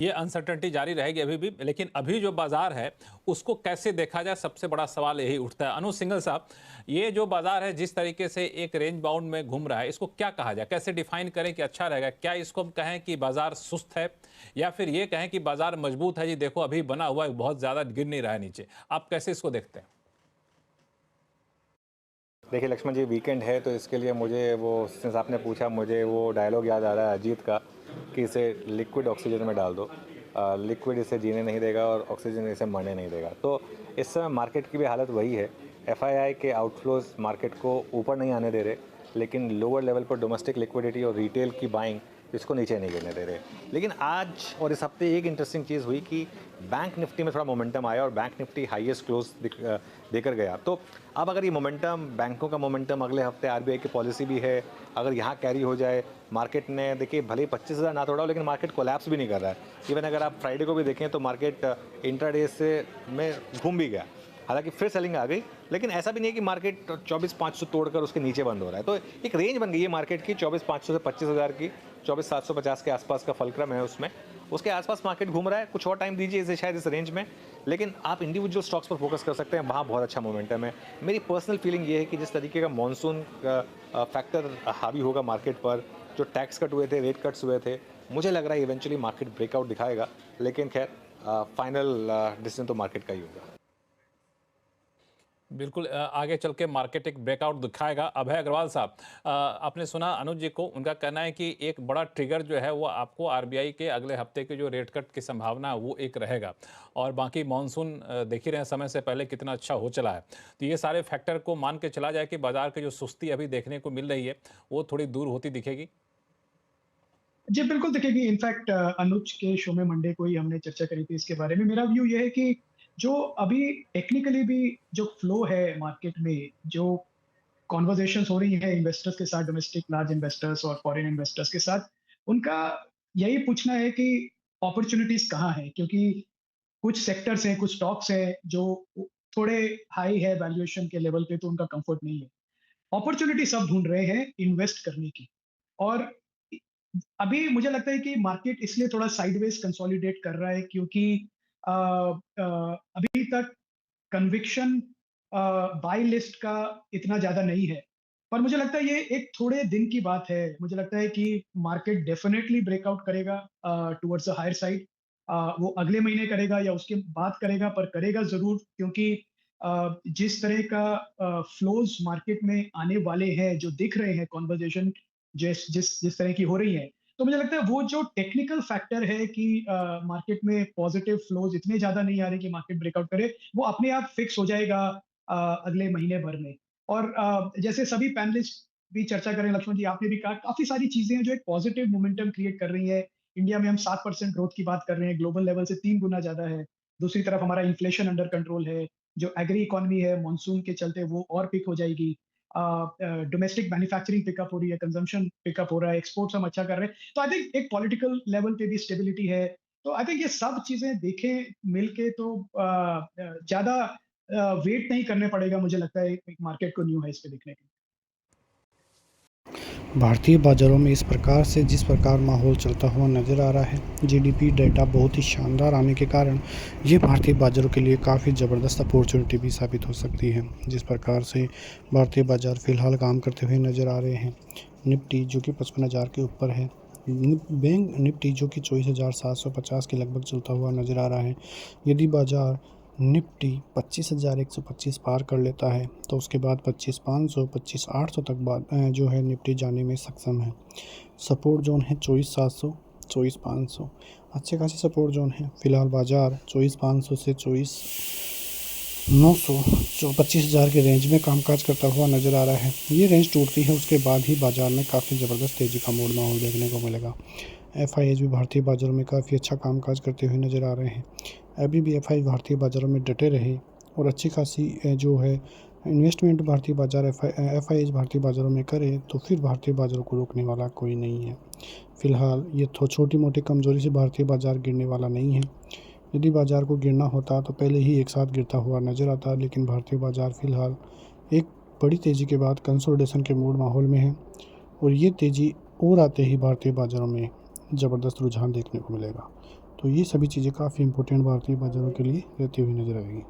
ये अनसर्टेनिटी जारी रहेगी अभी भी, लेकिन अभी जो बाजार है उसको कैसे देखा जाए, सबसे बड़ा सवाल यही उठता है। अनु सिंघल साहब, ये जो बाजार है जिस तरीके से एक रेंज बाउंड में घूम रहा है, इसको क्या कहा जाए, कैसे डिफाइन करें कि अच्छा रहेगा? क्या इसको हम कहें कि बाजार सुस्त है, या फिर ये कहें कि बाजार मजबूत है? जी देखो अभी बना हुआ है, बहुत ज्यादा गिर नहीं रहा है नीचे। आप कैसे इसको देखते हैं? देखिए लक्ष्मण जी, वीकेंड है तो इसके लिए मुझे वो, सिंस आपने पूछा, मुझे वो डायलॉग याद आ रहा है अजीत का कि इसे लिक्विड ऑक्सीजन में डाल दो। लिक्विड इसे जीने नहीं देगा और ऑक्सीजन इसे मरने नहीं देगा। तो इस समय मार्केट की भी हालत वही है। एफआईआई के आउटफ्लोज मार्केट को ऊपर नहीं आने दे रहे, लेकिन लोअर लेवल पर डोमेस्टिक लिक्विडिटी और रिटेल की बाइंग इसको नीचे नहीं गिरने दे रहे। लेकिन आज और इस हफ्ते एक इंटरेस्टिंग चीज़ हुई कि बैंक निफ्टी में थोड़ा मोमेंटम आया और बैंक निफ्टी हाईएस्ट क्लोज देकर गया। तो अब अगर ये मोमेंटम, बैंकों का मोमेंटम, अगले हफ्ते आरबीआई की पॉलिसी भी है, अगर यहाँ कैरी हो जाए, मार्केट ने देखिए भले ही 25,000 ना तोड़ा हो, लेकिन मार्केट कोलैप्स भी नहीं कर रहा है। इवन अगर आप फ्राइडे को भी देखें तो मार्केट इंट्राडे से में घूम भी गया, हालांकि फिर सेलिंग आ गई, लेकिन ऐसा भी नहीं है कि मार्केट 24,500 तोड़कर उसके नीचे बंद हो रहा है। तो एक रेंज बन गई है मार्केट की 24,500 से 25,000 की, 24,750 के आसपास का फलक्रम है उसमें, उसके आसपास मार्केट घूम रहा है। कुछ और टाइम दीजिए इसे, शायद इस रेंज में, लेकिन आप इंडिविजुअल स्टॉक्स पर फोकस कर सकते हैं, वहाँ बहुत अच्छा मोमेंटम है। मेरी पर्सनल फीलिंग ये है कि जिस तरीके का मानसून का फैक्टर हावी होगा मार्केट पर, जो टैक्स कट हुए थे, रेट कट्स हुए थे, मुझे लग रहा है इवेंचुअली मार्केट ब्रेकआउट दिखाएगा। लेकिन खैर फाइनल डिसीजन तो मार्केट का ही होगा। बिल्कुल, आगे चल के मार्केट एक ब्रेकआउट दिखाएगा। अभय अग्रवाल साहब, आपने सुना अनुज जी को, उनका कहना है कि एक बड़ा ट्रिगर जो है वो आपको आरबीआई के अगले हफ्ते के जो रेट कट की संभावना है वो एक रहेगा, और बाकी मानसून देख ही रहे हैं समय से पहले कितना अच्छा हो चला है। तो ये सारे फैक्टर को मान के चला जाए कि बाजार की जो सुस्ती अभी देखने को मिल रही है वो थोड़ी दूर होती दिखेगी। जी, बिल्कुल दिखेगी। इनफैक्ट अनुज के शो में मंडे को ही हमने चर्चा करी थी इसके बारे में। मेरा व्यू ये है कि जो अभी टेक्निकली भी जो फ्लो है मार्केट में, जो कन्वर्सेशंस हो रही हैं इन्वेस्टर्स के साथ, डोमेस्टिक लार्ज इन्वेस्टर्स और फॉरेन इन्वेस्टर्स के साथ, उनका यही पूछना है कि अपॉर्च्युनिटीज़ कहाँ हैं? क्योंकि कुछ सेक्टर्स हैं, कुछ स्टॉक्स हैं जो थोड़े हाई है वैल्यूएशन के लेवल पे, तो उनका कंफर्ट नहीं है। अपॉर्च्युनिटी सब ढूँढ रहे हैं इन्वेस्ट करने की। और अभी मुझे लगता है कि मार्केट इसलिए थोड़ा साइडवेज कंसोलिडेट कर रहा है क्योंकि अ, अभी तक कन्विक्शन बाय लिस्ट का इतना ज़्यादा नहीं है। पर मुझे लगता है ये एक थोड़े दिन की बात है। मुझे लगता है कि मार्केट डेफिनिटली ब्रेकआउट करेगा टुवर्ड्स द हायर साइड। वो अगले महीने करेगा या उसके बाद करेगा, पर करेगा ज़रूर, क्योंकि जिस तरह का फ्लोज़ मार्केट में आने वाले हैं, जो दिख रहे हैं, कन्वर्सेशन जिस जिस जिस तरह की हो रही है, तो मुझे लगता है वो जो टेक्निकल फैक्टर है कि मार्केट में पॉजिटिव फ्लोज इतने ज्यादा नहीं आ रहे कि मार्केट ब्रेकआउट करे, वो अपने आप फिक्स हो जाएगा अगले महीने भर में। और जैसे सभी पैनलिस्ट भी चर्चा करें, लक्ष्मण जी आपने भी कहा, काफी सारी चीजें हैं जो एक पॉजिटिव मोमेंटम क्रिएट कर रही है। इंडिया में हम 7% ग्रोथ की बात कर रहे हैं, ग्लोबल लेवल से 3 गुना ज्यादा है। दूसरी तरफ हमारा इन्फ्लेशन अंडर कंट्रोल है। जो एग्री इकोनॉमी है, मानसून के चलते वो और पिक हो जाएगी। डोमेस्टिक मैन्युफैक्चरिंग पिकअप हो रही है, कंजम्पशन पिकअप हो रहा है, एक्सपोर्ट्स हम अच्छा कर रहे हैं। तो आई थिंक एक पॉलिटिकल लेवल पे भी स्टेबिलिटी है। तो आई थिंक ये सब चीजें देखें मिलके तो ज्यादा वेट नहीं करने पड़ेगा, मुझे लगता है एक मार्केट को न्यू हाइस पे देखने के लिए। भारतीय बाज़ारों में इस प्रकार से जिस प्रकार माहौल चलता हुआ नज़र आ रहा है, जीडीपी डेटा बहुत ही शानदार आने के कारण ये भारतीय बाज़ारों के लिए काफ़ी ज़बरदस्त अपॉर्चुनिटी भी साबित हो सकती है। जिस प्रकार से भारतीय बाज़ार फ़िलहाल काम करते हुए नज़र आ रहे हैं, निफ्टी जो कि 55,000 के ऊपर है, बैंक निफ्टी जो कि 24,750 के लगभग चलता हुआ नज़र आ रहा है। यदि बाज़ार निफ्टी 25,125 पार कर लेता है तो उसके बाद 25,500, 25,800 तक जो है निफ्टी जाने में सक्षम है। सपोर्ट जोन है 24,700, 24,500, अच्छे खासे सपोर्ट जोन है। फिलहाल बाज़ार 24,500 से 24,900 जो 25,000 के रेंज में कामकाज करता हुआ नज़र आ रहा है। ये रेंज टूटती है उसके बाद ही बाज़ार में काफ़ी ज़बरदस्त तेज़ी का मूड माहौल देखने को मिलेगा। एफआईएज भी भारतीय बाज़ारों में काफ़ी अच्छा कामकाज करते हुए नज़र आ रहे हैं। अभी भी एफआई भारतीय बाज़ारों में डटे रहे और अच्छी खासी जो है इन्वेस्टमेंट भारतीय बाज़ार एफआईएज भारतीय बाज़ारों में करे तो फिर भारतीय बाज़ारों को रोकने वाला कोई नहीं है। फ़िलहाल ये छोटी मोटी कमज़ोरी से भारतीय बाज़ार गिरने वाला नहीं है। यदि बाज़ार को गिरना होता तो पहले ही एक साथ गिरता हुआ नज़र आता, लेकिन भारतीय बाज़ार फ़िलहाल एक बड़ी तेज़ी के बाद कंसोलिडेशन के मूड माहौल में है और ये तेज़ी और आते ही भारतीय बाज़ारों में ज़बरदस्त रुझान देखने को मिलेगा। तो ये सभी चीज़ें काफ़ी इंपॉर्टेंट भारतीय बाज़ारों के लिए रहती हुई नज़र आएगी।